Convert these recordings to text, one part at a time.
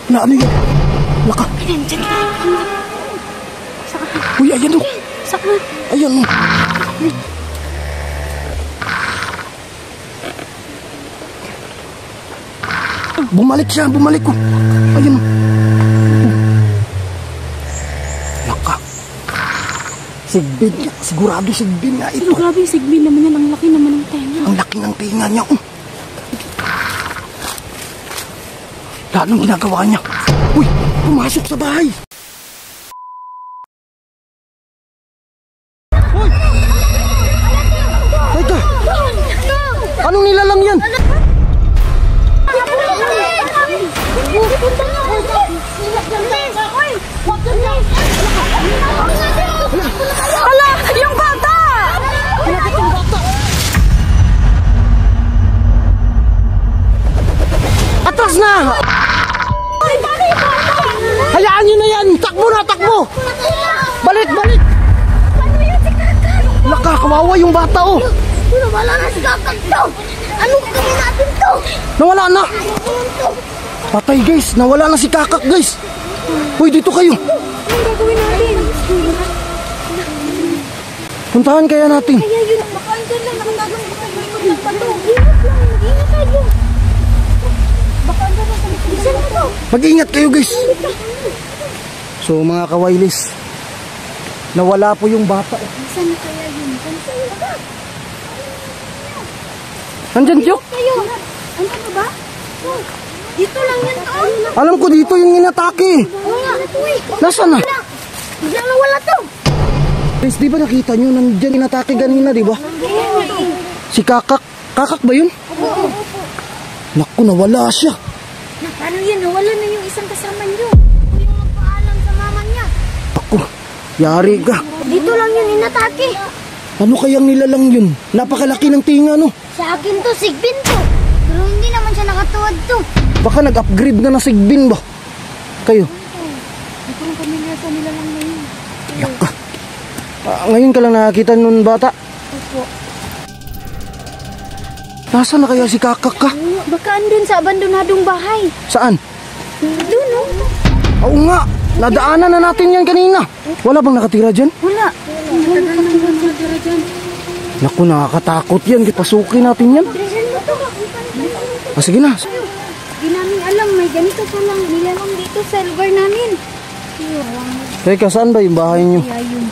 Na ano yan? Laka. Nandiyan ka. Saan? Uy, ayan o. Saan? Ayan o. Bumalik siya, bumalik ko. Ayan o. Laka. Sigbin niya. Sigurado sigbin nga ito. Grabe, sigbin naman yan. Ang laki naman ng tenga. Ang laki ng tinga niya. Anong ginagawa niya? Uy, pumasok sa bahay. Uy! Teka! Anong nilalang yan? Hala! Yung bata! Yung bata! Atras na! Hayaan nyo na yan! Takbo na, takbo! Balik, balik! Ano yun si Kakak? Laka, kawawa yung bata oh! Wala na si Kakak to! Anong gawin natin to? Nawala na! Patay guys, nawala na si Kakak guys! Uy, dito kayo! Anong gagawin natin? Puntahan kaya natin! Kaya yun, baka andyan lang nakagagang baka ng pato. Ingat lang, mag-ingat tayo. Baka andyan lang sa bisan mo to. Mag-ingat kayo guys! So mga kawailis, nawala po yung bata. Saan na kaya yun? Saan na? Nandyan Tiyok? Kayo, ano na ba? Dito lang yan to. Alam ko dito yung inatake. Oo nga, uy. Nasaan na? Diyan na wala to. Guys, di ba nakita nyo nandyan inatake ganina, di ba? Si Kakak. Kakak ba yun? Oo. Naku, nawala siya. Paano yan? Nawala na yung isang kasama niyo. Yung magpaalam sa mama niya. Ako, yari ka. Dito lang yun, inatake. Ano kayang nilalang yun? Napakalaki ng tinga, no? Sa akin to, sigbin to. Pero hindi naman siya nakatuwad to. Baka nag-upgrade na sigbin ba? Kayo? Hindi ko lang pamilya sa nilalang na yun. Laka. Ngayon ka lang nakakita nun bata? Opo. Nasaan na kaya si Kakak ka? Baka andun sa abandonadong bahay. Saan? Doon, no? Oo nga, nadaanan na natin yan kanina. Wala bang nakatira dyan? Wala. Matagal nang natira dyan. Naku, nakakatakot yan. Pasukin natin yan. Saan mo to? Sige na. Hindi namin alam, may ganito palang nilalang dito sa lugar namin. Teka, saan ba yung bahay nyo?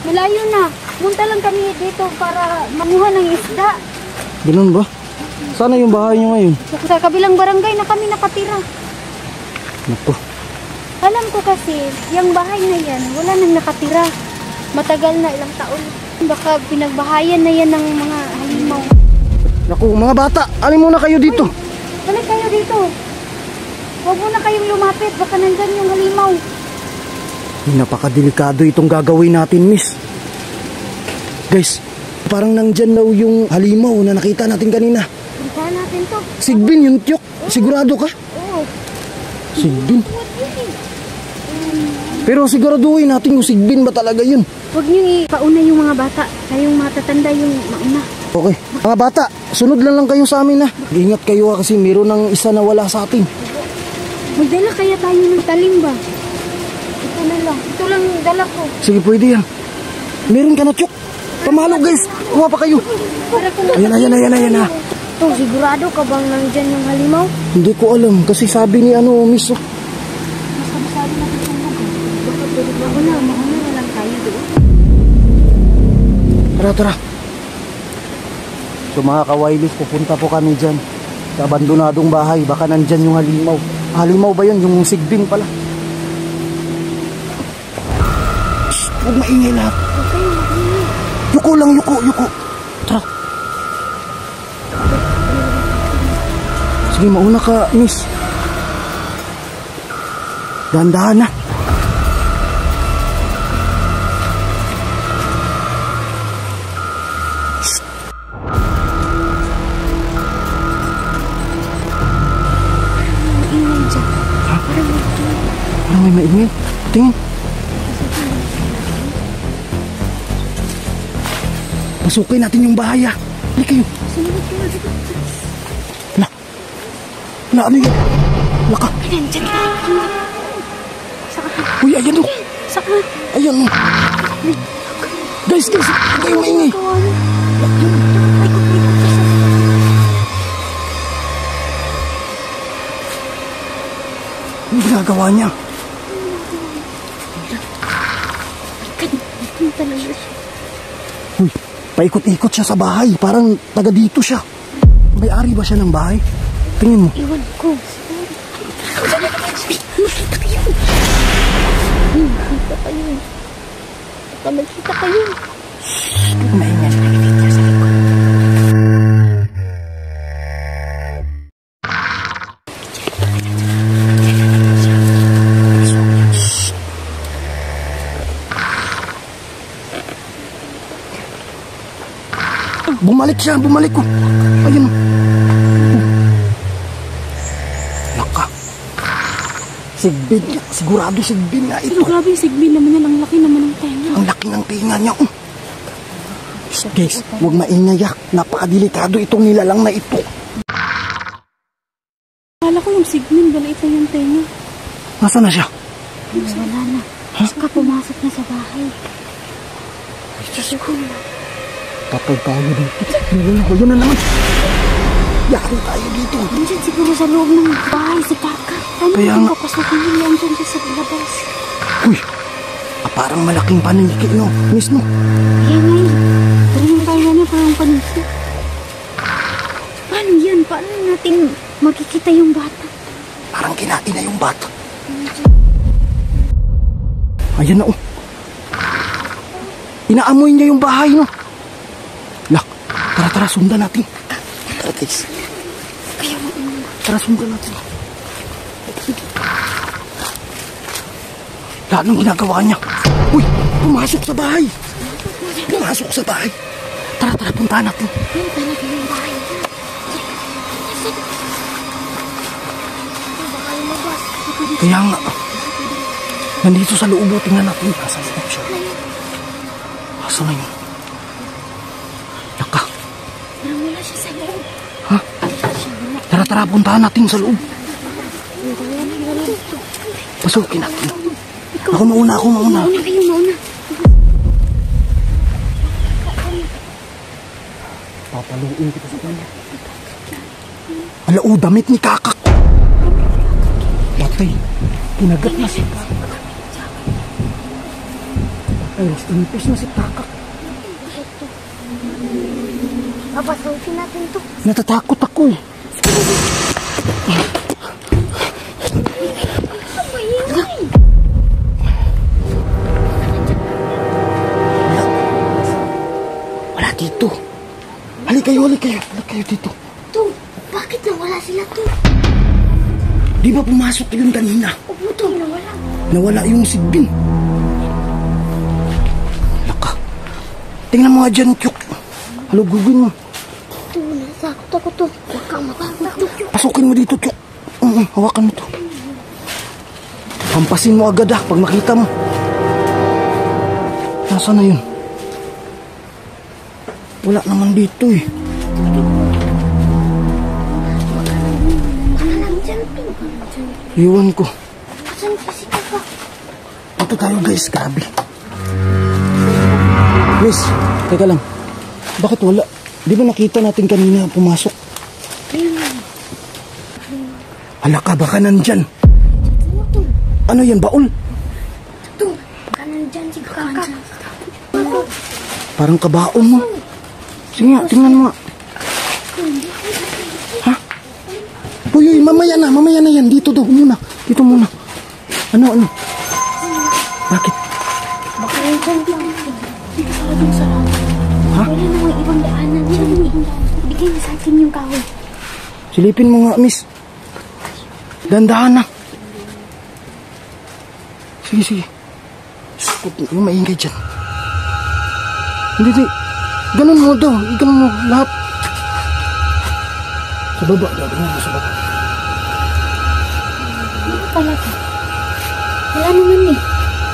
Malayo na. Punta lang kami dito para manguha ng isda. Ganun ba? Sana yung bahay nyo ngayon? Sa kabilang barangay na kami nakatira. Naku. Alam ko kasi, yung bahay na yan, wala nang nakatira. Matagal na, ilang taon. Baka pinagbahayan na yan ng mga halimaw. Naku, mga bata, alin muna kayo dito. Balik kayo dito. Huwag muna kayong lumapit, baka nandyan yung halimaw. Napakadelikado itong gagawin natin, miss. Guys, parang nandyan daw yung halimaw na nakita natin kanina. Puntahan natin to. Sigbin yung Tiyok. Sigurado ka? Oo. Sigbin. Pero siguraduhin natin yung sigbin ba talaga yun. Huwag niyo ipauna yung mga bata. Kayong matatanda yung mauna. Okay. Mga bata, sunod lang kayo sa amin ha. Ingat kayo ha, kasi meron ng isa na wala sa atin. Magdala kaya tayo ng talim ba? Ito na lang. Ito lang yung dala ko. Sige, pwede yan. Meron ka na, Tiyok. Pamalo guys. Kuha pa kayo. Para kung Ayan na. to, sigurado ka bang nandyan yung halimaw? Hindi ko alam kasi sabi ni miss. Masabi natin sa lugar. Baka pwede mauna na lang tayo doon. Tara. So mga kawailis, pupunta po kami dyan sa abandonadong bahay. Baka nandyan yung halimaw. Halimaw ba yun? Yung sigbin pala. Shh, huwag maingay lahat. Yuko lang, yuko. Tara. Sige, mauna ka, miss. Dahan-dahan na. Parang may maingay. Tingin. Pasukin natin yung bahay ah. Hindi kayo. Ano yun? Laka. Nandiyan ka. Ayan o. Saan? Ayan o. Guys, huwag kayong maingay. Ano ginagawa niya? Uy, paikot-ikot siya sa bahay. Parang taga dito siya. May-ari ba siya ng bahay? Tingin mo. Iwan ko. Makita kayo. Makita kayo. Baka magkita kayo. Maingay. Nakikita sa likod. Bumalik siya, bumalik ko. Ayun. Naka. Sigbin niya. Sigurado sigbin nga ito. Pero grabe yung sigbin naman yan. Ang laki naman ng tenga. Ang laki ng tinga niya. Guys, huwag maingay. Napakadelikado itong nilalang na ito. Akala ko yung sigbin. Wala ito yung tenga. Nasaan na siya? Wala na. Saka pumasok na sa bahay. Diyos ko na. Patay tayo dito. Yun na naman. Yari tayo dito. Nandiyan siguro sa loob ng bahay si Kaka. Ano natin papasukin yun yan dyan sa labas? Uy, parang malaking paningkit, no? Miss, no? Kaya nga yun. Pero yung kaya niya parang paningkit. Paano yan? Paano natin makikita yung bata? Parang kinain na yung bata. Ayan na, oh. Inaamoy niya yung bahay, no? Lak, tara, sundan natin. Tara, guys. Tara, sundan natin. Anong ginagawa niya? Uy, pumasok sa bahay. Pumasok sa bahay. Tara, puntahan natin. Yan talaga yung bahay. Baka lumabas. Kaya nga, nandito sa loob, tingnan natin. Asan na siya? Asan na yun? Naka. Parang wala siya sa loob. Ha? Tara, puntahan natin sa loob. Pasukin natin. Ako mauna. Mauna kayo, mauna. Papaluin kita sa kanya. Ala, damit ni Kakak. Patay. Kinagat na si Kakak. Ay, tinipis na si Kakak. Papasukin natin to. Natatakot ako eh. Wala dito. Halik kayo dito. To, bakit nawala sila to? Di ba pumasok yung kanina? Opo to, nawala. Nawala yung sigbin. Laka. Tingnan mo nga dyan, Kyuk. Halugugin mo. To, nasakot ako to. Huwag kang matakot to. Pasukin mo dito, Kyuk. Hawakan mo to. Pampasin mo agad pag makita mo. Nasaan na yun? Wala naman dito eh. Iwan ko. Asan kasi Kaka? Ito tayo guys, grabe. Miss, teka lang. Bakit wala? Di ba nakita natin kanina pumasok? Hala ka, baka nandyan. Ano yan, baul? To, baka nandyan si Kaka. Parang kabaon mo. Sige nga, tingnan mo nga. Ha? Uy, mamaya na yan. Dito muna. Dito muna. Ano? Bakit? Baka nandyan lang. Dito sa sarap. Ha? Wala namang ibang daanan dyan. Bigay mo sa akin yung kahoy. Silipin mo nga, miss. Dandahan na. Sige. Huwag mo maingay dyan. Hindi. Ganun mo daw. Ganun mo lahat. Sa baba. Ganun mo sa baba. Ano talaga? Wala naman eh.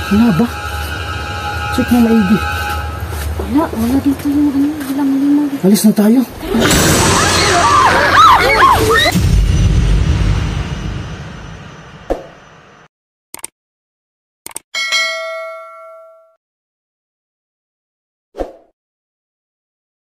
Wala ba? Check mo maigi. Wala dito yung ano. Walang limaw. Alis na tayo.